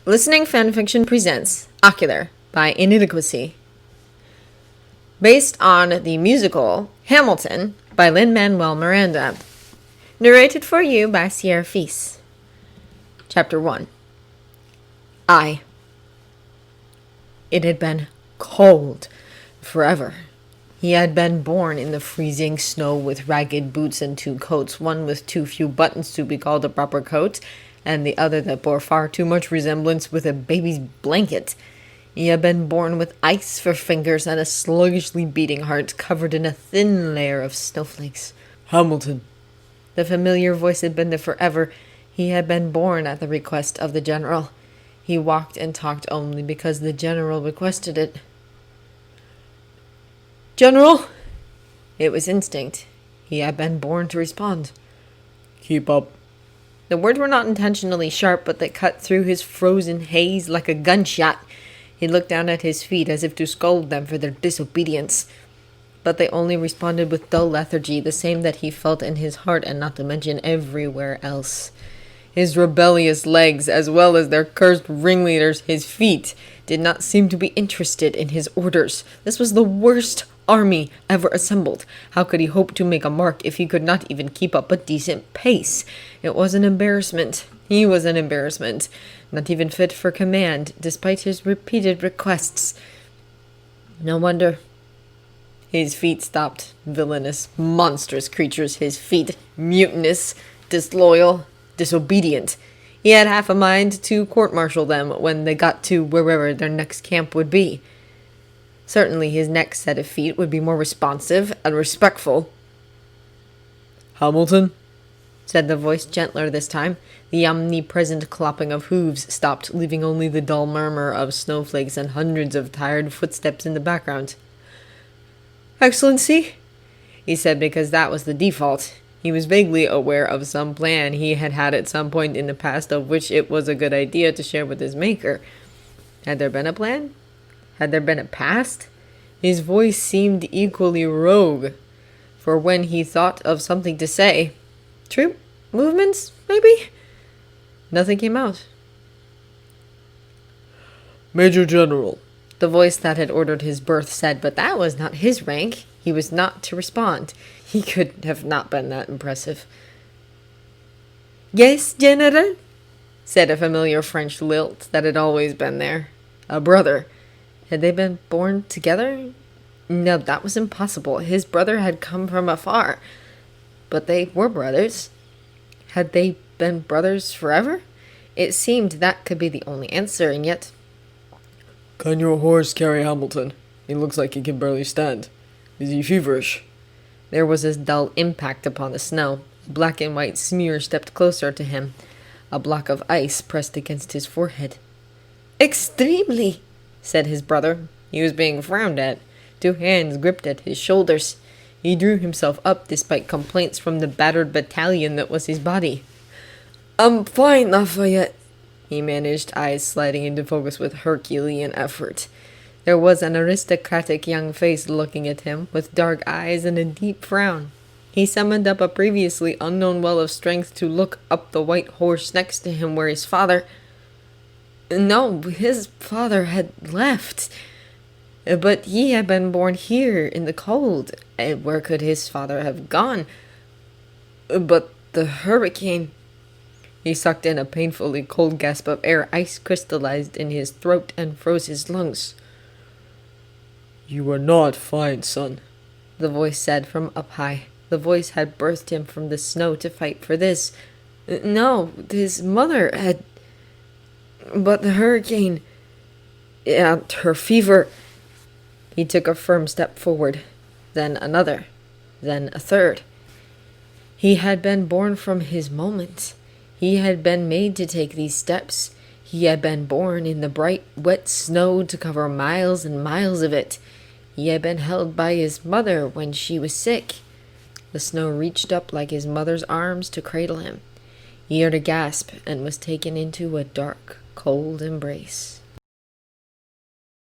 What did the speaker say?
Listening Fanfiction presents Ocular by Inadequacy. Based on the musical Hamilton by Lin-Manuel Miranda. Narrated for you by Sierra Feast. Chapter 1. It had been cold forever. He had been born in the freezing snow with ragged boots and two coats, one with too few buttons to be called a proper coat, and the other that bore far too much resemblance with a baby's blanket. He had been born with ice for fingers and a sluggishly beating heart covered in a thin layer of snowflakes. Hamilton. The familiar voice had been there forever. He had been born at the request of the general. He walked and talked only because the general requested it. General! It was instinct. He had been born to respond. Keep up. The words were not intentionally sharp, but they cut through his frozen haze like a gunshot. He looked down at his feet as if to scold them for their disobedience. But they only responded with dull lethargy, the same that he felt in his heart and not to mention everywhere else. His rebellious legs, as well as their cursed ringleaders, his feet, did not seem to be interested in his orders. This was the worst army ever assembled. How could he hope to make a mark if he could not even keep up a decent pace? It was an embarrassment. He was an embarrassment. Not even fit for command, despite his repeated requests. No wonder. His feet stopped. Villainous, monstrous creatures, his feet. Mutinous, disloyal, disobedient. He had half a mind to court-martial them when they got to wherever their next camp would be. Certainly his next set of feet would be more responsive and respectful. Hamilton? Said the voice, gentler this time. The omnipresent clopping of hooves stopped, leaving only the dull murmur of snowflakes and hundreds of tired footsteps in the background. Excellency? He said because that was the default. He was vaguely aware of some plan he had had at some point in the past of which it was a good idea to share with his maker. Had there been a plan? Had there been a past? His voice seemed equally rogue, for when he thought of something to say, troop movements, maybe? Nothing came out. Major General. The voice that had ordered his birth said, but that was not his rank. He was not to respond. He could have not been that impressive. Yes, General, said a familiar French lilt that had always been there. A brother. Had they been born together? No, that was impossible. His brother had come from afar. But they were brothers. Had they been brothers forever? It seemed that could be the only answer, and yet... Can your horse carry Hamilton? He looks like he can barely stand. Is he feverish? There was a dull impact upon the snow. A black and white smear stepped closer to him. A block of ice pressed against his forehead. Extremely, said his brother. He was being frowned at. Two hands gripped at his shoulders. He drew himself up despite complaints from the battered battalion that was his body. I'm fine, Lafayette, he managed, eyes sliding into focus with Herculean effort. There was an aristocratic young face looking at him, with dark eyes and a deep frown. He summoned up a previously unknown well of strength to look up the white horse next to him where his father... No, his father had left. But he had been born here in the cold. Where could his father have gone? But the hurricane... He sucked in a painfully cold gasp of air. Ice crystallized in his throat and froze his lungs. You are not fine, son, the voice said from up high. The voice had birthed him from the snow to fight for this. No, his mother had... But the hurricane... and her fever... He took a firm step forward, then another, then a third. He had been born from his moment. He had been made to take these steps. He had been born in the bright, wet snow to cover miles and miles of it. He had been held by his mother when she was sick. The snow reached up like his mother's arms to cradle him. He heard a gasp and was taken into a dark, cold embrace.